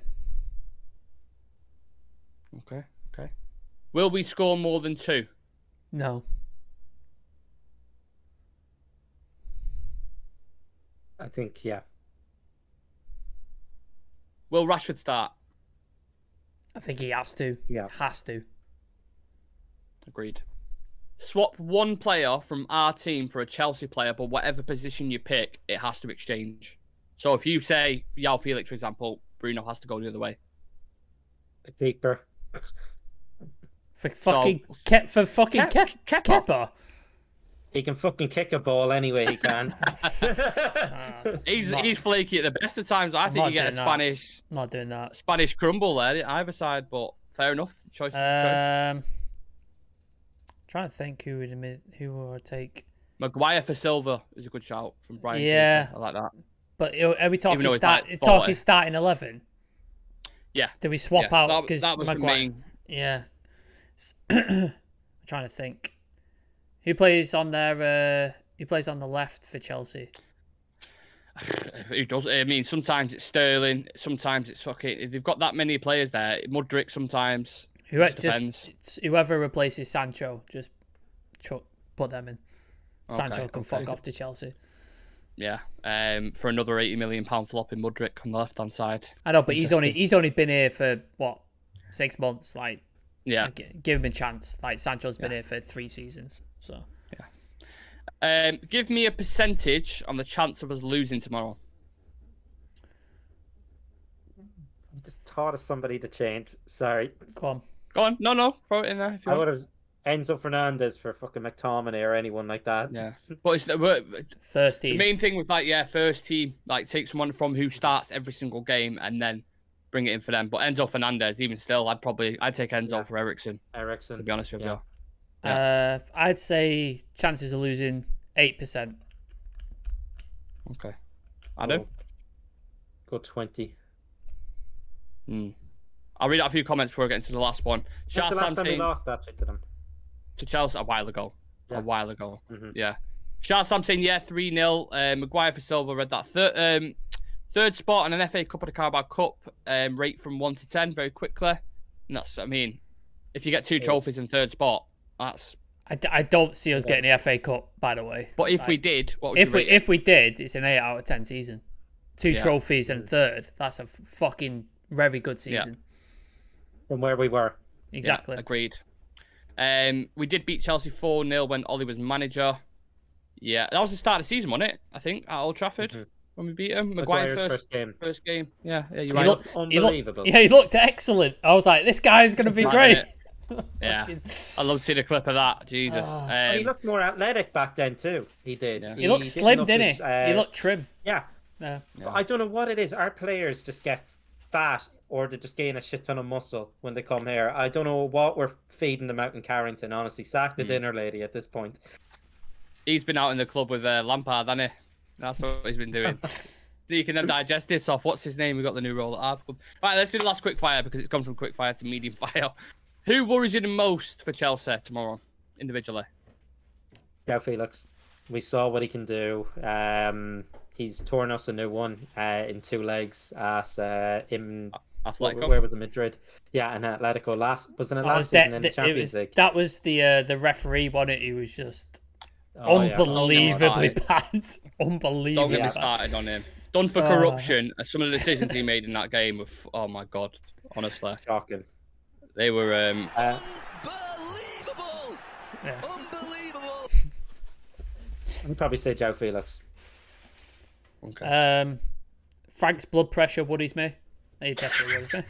Will we score more than 2? No. I think, yeah. Will Rashford start? I think he has to. Yeah. Has to. Agreed. Swap one player from our team for a Chelsea player, but whatever position you pick, it has to exchange. So if you say João Felix, for example, Bruno has to go the other way. Keeper. For fucking Kepa. He can fucking kick a ball anyway. He can. He's flaky at the best of times. I think you get a Spanish. I'm not doing that. Spanish crumble there either side, but fair enough. Choice. Trying to think who would take. Maguire for Silva is a good shout from Brian. Yeah, Casey. I like that. But are we talking starting 11? Yeah. Do we swap out? Because that was Maguire... the main. Yeah. I'm trying to think. Who plays on there? Who plays on the left for Chelsea? Who does? I mean, sometimes it's Sterling. Sometimes it's fucking. If they've got that many players there, Mudryk sometimes. Whoever replaces Sancho, just put them in. Sancho can fuck off to Chelsea. Yeah, for another £80 million flop in Mudryk on the left hand side. I know, but he's only been here for what, 6 months? Like, yeah, give him a chance. Like Sancho's been here for 3 seasons, so yeah. Give me a percentage on the chance of us losing tomorrow. I just thought of somebody to change. Sorry. Go on. No, throw it in there. If you I would have Enzo Fernandes for fucking McTominay or anyone like that. Yeah, but it's first team. The main thing with first team, take someone from who starts every single game and then bring it in for them. But Enzo Fernandes, even still, I'd take Enzo for Eriksen. To be honest with you. Yeah. I'd say chances of losing 8%. Okay. Adam? Go 20. I'll read out a few comments before we get into the last one. That's the last time we lost actually to them. To Chelsea a while ago. Mm-hmm. Yeah. Charles Sam saying 3-0. Maguire for Silva, read that. Third spot in an FA Cup and a Carabao Cup, rate from 1 to 10 very quickly. And that's, I mean, if you get 2 trophies in third spot, that's... I don't see us getting the FA Cup, by the way. But if we did, what would you rate it? If we did, it's an 8 out of 10 season. 2 trophies and third. That's a fucking very good season. From where we were. Exactly. Yeah, agreed. We did beat Chelsea 4-0 when Ollie was manager. Yeah, that was the start of the season, wasn't it? I think, at Old Trafford. When we beat him. Maguire's first game. Yeah, you're right. Unbelievable. He looked excellent. I was like, this guy's going to be great. Yeah, I love to see the clip of that. Jesus. He looked more athletic back then too. He did. Yeah. He looked slim, didn't he? He looked trim. Yeah. But I don't know what it is. Our players just get fat or they just gain a shit ton of muscle when they come here. I don't know what we're feeding them out in Carrington, honestly. Sack the dinner lady at this point. He's been out in the club with Lampard, hasn't he? That's what he's been doing. So you can then digest this off. What's his name? We got the new role at our club. Right, let's do the last quick fire because it's gone from quick fire to medium fire. Who worries you the most for Chelsea tomorrow, individually? João Felix. We saw what he can do. He's torn us a new one in 2 legs at Atletico. Where was it? Madrid. Yeah, and Atletico last season in the Champions League. That was the referee won it. He was just unbelievably bad. Unbelievably Don't get me bad. started on him. Done for corruption. Some of the decisions he made in that game were, oh my god, honestly, shocking. They were Unbelievable! Yeah. Unbelievable! I'd probably say João Felix. okay. Frank's blood pressure worries me. He definitely worries me.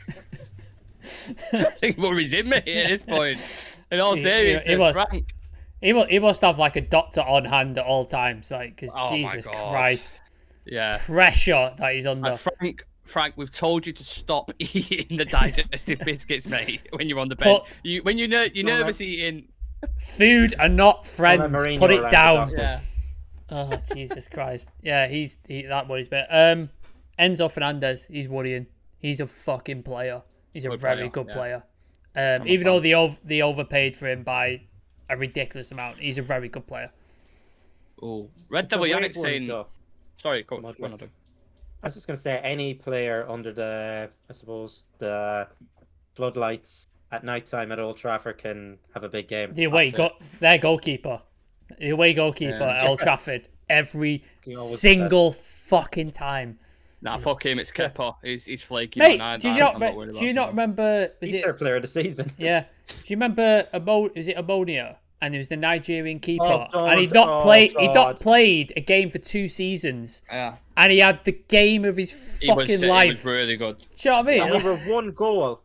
I think worries him, mate, at this point. In all seriousness, Frank. He must have like a doctor on hand at all times, like, because Jesus Christ, pressure that he's under. Frank, we've told you to stop eating the digestive biscuits, mate. When you're on the bed, when you're nervous eating food and not friends. Put it down. Yeah. Oh Jesus Christ! Yeah, that worries me. Enzo Fernandes, he's worrying. He's a fucking player. He's a very good player. Even though they overpaid for him by a ridiculous amount, he's a very good player. Oh, Red Devil Yannick saying. Sorry, go on. I was just going to say, any player under the floodlights at night time at Old Trafford can have a big game. Their goalkeeper at Old Trafford every single fucking time. Nah, fuck him. It's Kepa. He's flaky. Mate, do you not remember? He's their player of the season. Yeah. Do you remember? Was it Ammonia? And it was the Nigerian keeper, and he'd not played a game for 2 seasons. Yeah. And he had the game of his fucking life. He was really good. Do you know what I mean? And we were one goal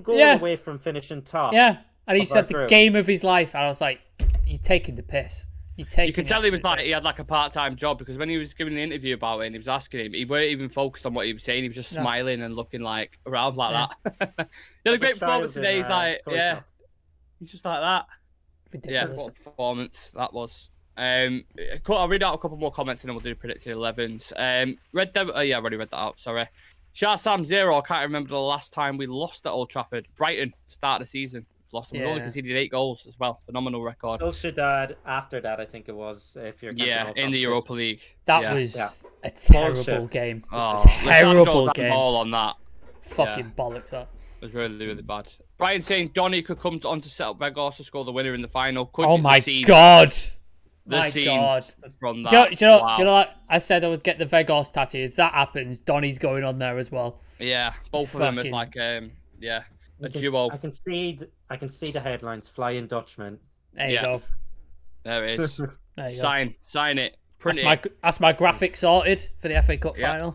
away from finishing top. Yeah, and he said the game of his life, and I was like, "You're taking the piss. You could tell he had like a part-time job, because when he was giving an interview about it and he was asking him, he weren't even focused on what he was saying. He was just smiling and looking like around like that. He had a great performance today. He's like, he's just like that. Ridiculous. Yeah, what a performance that was. I'll read out a couple more comments and then we'll do predicted 11s. Red Devil. Oh yeah, I already read that out. Sorry. Shah Sam 0. I can't remember the last time we lost at Old Trafford. Brighton, start of the season. Lost. We only conceded 8 goals as well. Phenomenal record. Sociedad after that, I think it was. If you're in the Europa League. That was a terrible game. Oh, terrible game. Ball on that. Fucking bollocks that. It was really, really bad. Brian saying Donny could come on to set up Vegas to score the winner in the final. Oh my god! My god! From that. Do you know what? I said I would get the Vegas tattoo. If that happens, Donny's going on there as well. Yeah, both of them is like a duo. I can see the headlines: "Flying Dutchman." There you go. There it is. There you go. Sign it. That's my graphic sorted for the FA Cup final.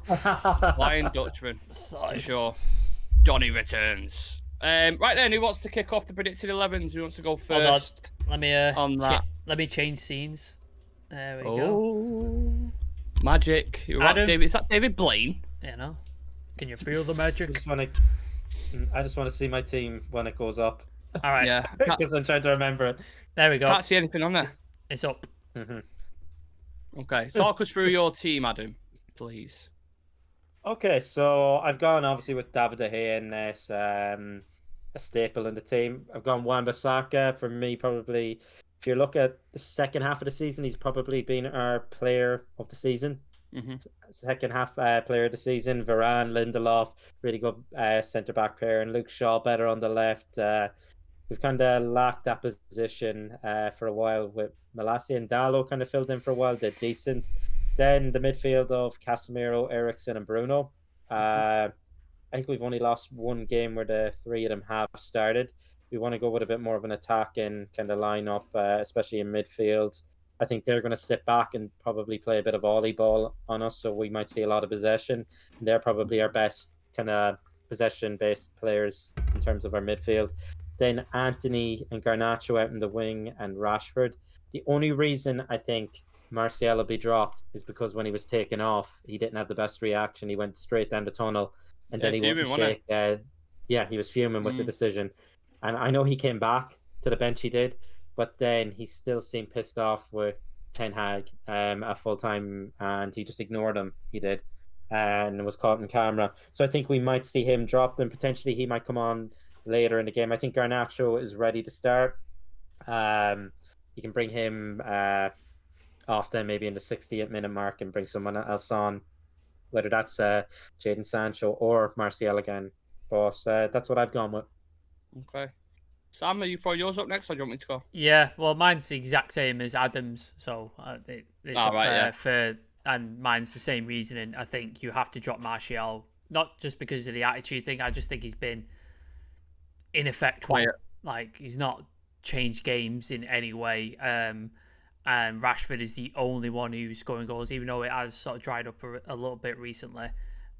Flying Dutchman. For sure. Donny returns. Right then, who wants to kick off the predicted 11s? Who wants to go first? Let me change scenes. There we go. Magic. Is that David Blaine? You know. Can you feel the magic? I just want to see my team when it goes up. All right. Yeah. Because I'm trying to remember it. There we go. Can't see anything on there. It's up. Okay. Talk us through your team, Adam, please. Okay, so I've gone obviously with David De Gea in this, a staple in the team. I've gone Wan-Bissaka. For me, probably, if you look at the second half of the season, he's probably been our player of the season. second half player of the season. Varane, Lindelof, really good centre back pair, and Luke Shaw better on the left. We've kind of lacked that position for a while with Malacia and Dallo kind of filled in for a while. They're decent. Then the midfield of Casemiro, Eriksen, and Bruno. I think we've only lost one game where the three of them have started. We want to go with a bit more of an attacking kind of lineup, especially in midfield. I think they're going to sit back and probably play a bit of volleyball on us, so we might see a lot of possession. They're probably our best kind of possession-based players in terms of our midfield. Then Anthony and Garnacho out in the wing and Rashford. The only reason I think Martial will be dropped is because when he was taken off, he didn't have the best reaction. He went straight down the tunnel, and then he wouldn't shake. Yeah, he was fuming with the decision. And I know he came back to the bench, he did, but then he still seemed pissed off with Ten Hag at full time, and he just ignored him. He did, and was caught on camera. So I think we might see him drop, and potentially he might come on later in the game. I think Garnacho is ready to start. You can bring him off then maybe in the 68th minute mark and bring someone else on, whether that's Jadon Sancho or Martial again. But that's what I've gone with. Okay. Sam, are you throwing yours up next, or do you want me to go? Yeah, well, mine's the exact same as Adam's, so it's up there for, and mine's the same reasoning. I think you have to drop Martial, not just because of the attitude thing. I just think he's been ineffectual. Quiet. Like, he's not changed games in any way. And Rashford is the only one who's scoring goals, even though it has sort of dried up a little bit recently.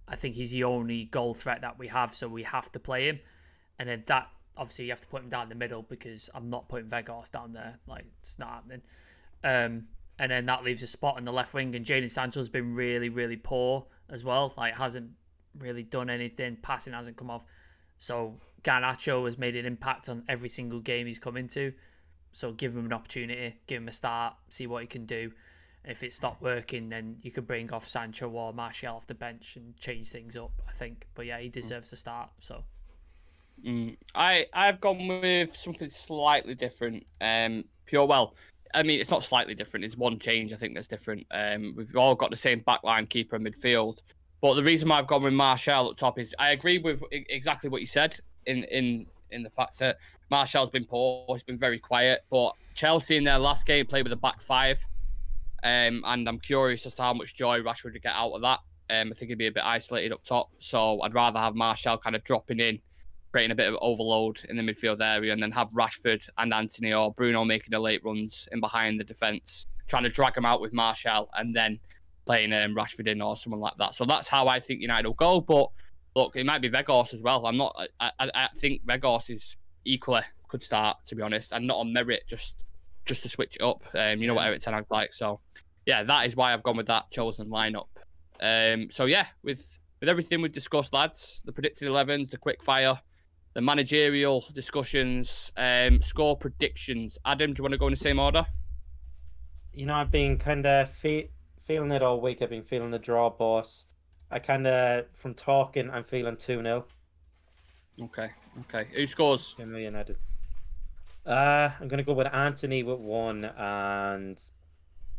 I think he's the only goal threat that we have, so we have to play him. And then that, obviously, you have to put him down the middle because I'm not putting Vegas down there. Like, it's not happening. And then that leaves a spot on the left wing. And Jadon Sancho's been really, really poor as well. Like, hasn't really done anything. Passing hasn't come off. So Garnacho has made an impact on every single game he's come into. So give him an opportunity, give him a start, see what he can do. And if it stopped working, then you could bring off Sancho or Martial off the bench and change things up, I think. But yeah, he deserves a start. So I've gone with something slightly different. It's not slightly different. It's one change I think that's different. We've all got the same backline, keeper, and midfield. But the reason why I've gone with Martial up top is I agree with exactly what you said in the fact that Martial's been poor. He's been very quiet. But Chelsea in their last game played with a back five. And I'm curious as to how much joy Rashford would get out of that. I think he'd be a bit isolated up top. So I'd rather have Martial kind of dropping in, creating a bit of overload in the midfield area, and then have Rashford and Anthony or Bruno making the late runs in behind the defence, trying to drag him out with Martial, and then playing Rashford in or someone like that. So that's how I think United will go. But look, it might be Vegas as well. I think Vegas is equally could start, to be honest, and not on merit, just to switch it up. You know what Eric Ten Hag's like. So yeah, that is why I've gone with that chosen lineup. So yeah, with everything we've discussed, lads, the predicted 11s, the quick fire, the managerial discussions, score predictions. Adam, do you want to go in the same order? You know, I've been kind of feeling it all week. I've been feeling the draw, boss. I kind of, from talking, I'm feeling 2-0. Okay. Who scores? United. I'm going to go with Anthony with 1, and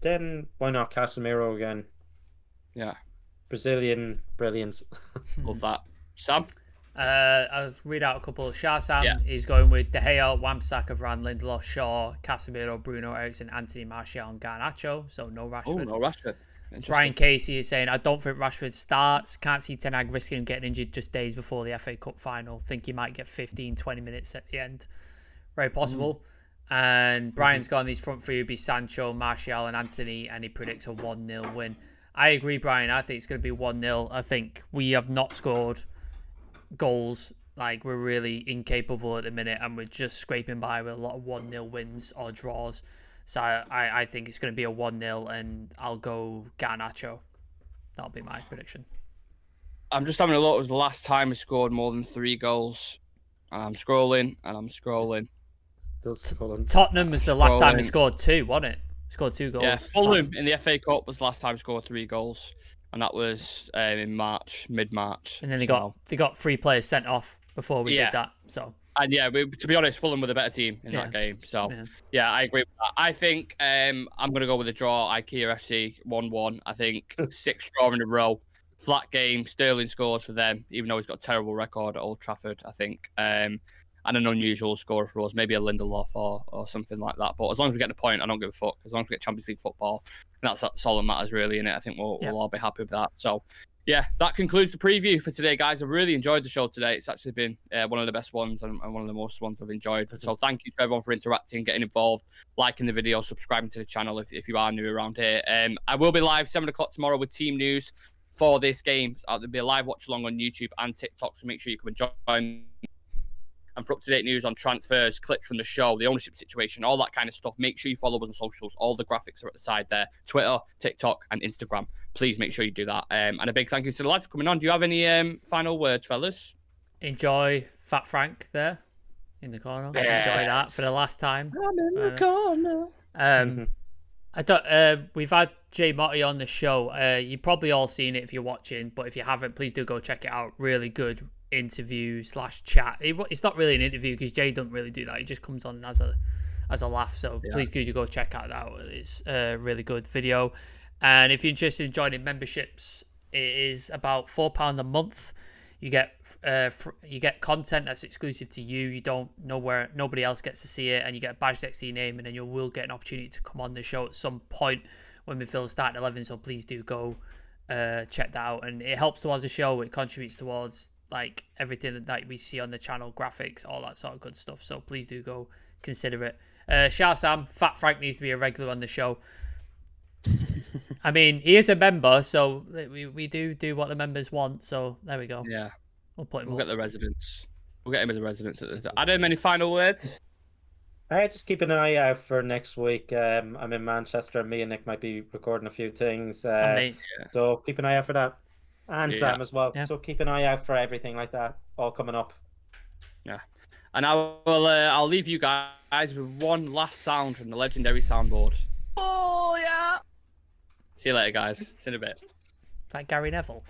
then why not Casemiro again? Yeah. Brazilian brilliance. Love that. Sam? I'll read out a couple. Shah-Sam is going with De Gea, Wan-Bissaka, Varane, Lindelof, Shaw, Casemiro, Bruno, Eriksen, Anthony, Martial, and Garnacho. So no Rashford. Oh, no Rashford. Brian Casey is saying, I don't think Rashford starts. Can't see Ten Hag risking him getting injured just days before the FA Cup final. Think he might get 15, 20 minutes at the end. Very possible. And Brian's got on these front three would be Sancho, Martial, and Anthony, and he predicts a 1-0 win. I agree, Brian. I think it's going to be 1-0. I think we have not scored goals. Like, we're really incapable at the minute, and we're just scraping by with a lot of 1-0 wins or draws. So I think it's going to be a 1-0, and I'll go Garnacho. That'll be my prediction. I'm just having a look. It was the last time we scored more than 3 goals. And I'm scrolling. Tottenham was the last time we scored 2, wasn't it? Scored 2 goals. Yeah, Fulham in the FA Cup was the last time we scored 3 goals. And that was in March, mid-March. And then they got 3 players sent off before we did that. So And yeah, to be honest, Fulham were the better team in that game. So yeah, I agree with that. I think I'm going to go with a draw. IKEA FC 1-1. I think 6 draw in a row. Flat game. Sterling scores for them, even though he's got a terrible record at Old Trafford, I think. And an unusual score for us, maybe a Lindelof or something like that. But as long as we get the point, I don't give a fuck. As long as we get Champions League football, and that's all that matters really, innit? I think we'll all be happy with that. So yeah, that concludes the preview for today, guys. I really enjoyed the show today. It's actually been one of the best ones and one of the most ones I've enjoyed. So thank you to everyone for interacting, getting involved, liking the video, subscribing to the channel if you are new around here. I will be live 7 o'clock tomorrow with team news for this game. There'll be a live watch along on YouTube and TikTok, so make sure you come and join. And for up-to-date news on transfers, clips from the show, the ownership situation, all that kind of stuff, make sure you follow us on socials. All the graphics are at the side there. Twitter, TikTok, and Instagram. Please make sure you do that. And a big thank you to the lads for coming on. Do you have any final words, fellas? Enjoy Fat Frank there in the corner. Yes. Enjoy that for the last time. I'm in the corner. I don't. We've had Jay Motti on the show. You've probably all seen it if you're watching, but if you haven't, please do go check it out. Really good interview / chat. It's not really an interview because Jay doesn't really do that. He just comes on as a laugh. So please do go check out that. It's a really good video. And if you're interested in joining memberships, it is about £4 a month. You get content that's exclusive to you. You don't know where nobody else gets to see it, and you get a badge next to your name, and then you will get an opportunity to come on the show at some point when we fill the starting 11. So please do go check that out, and it helps towards the show. It contributes towards like everything that we see on the channel, graphics, all that sort of good stuff. So please do go consider it. Shout Sam, Fat Frank needs to be a regular on the show. I mean, he is a member, so we do what the members want. So there we go. Yeah, we'll put him. We'll get the residents. We'll get him as a resident. Adam, any final words? Just keep an eye out for next week. I'm in Manchester. Me and Nick might be recording a few things. So keep an eye out for that. And Sam as well. So keep an eye out for everything like that, all coming up. Yeah. And I'll leave you guys with one last sound from the legendary soundboard. Oh, yeah. See you later, guys. See you in a bit. It's like Gary Neville.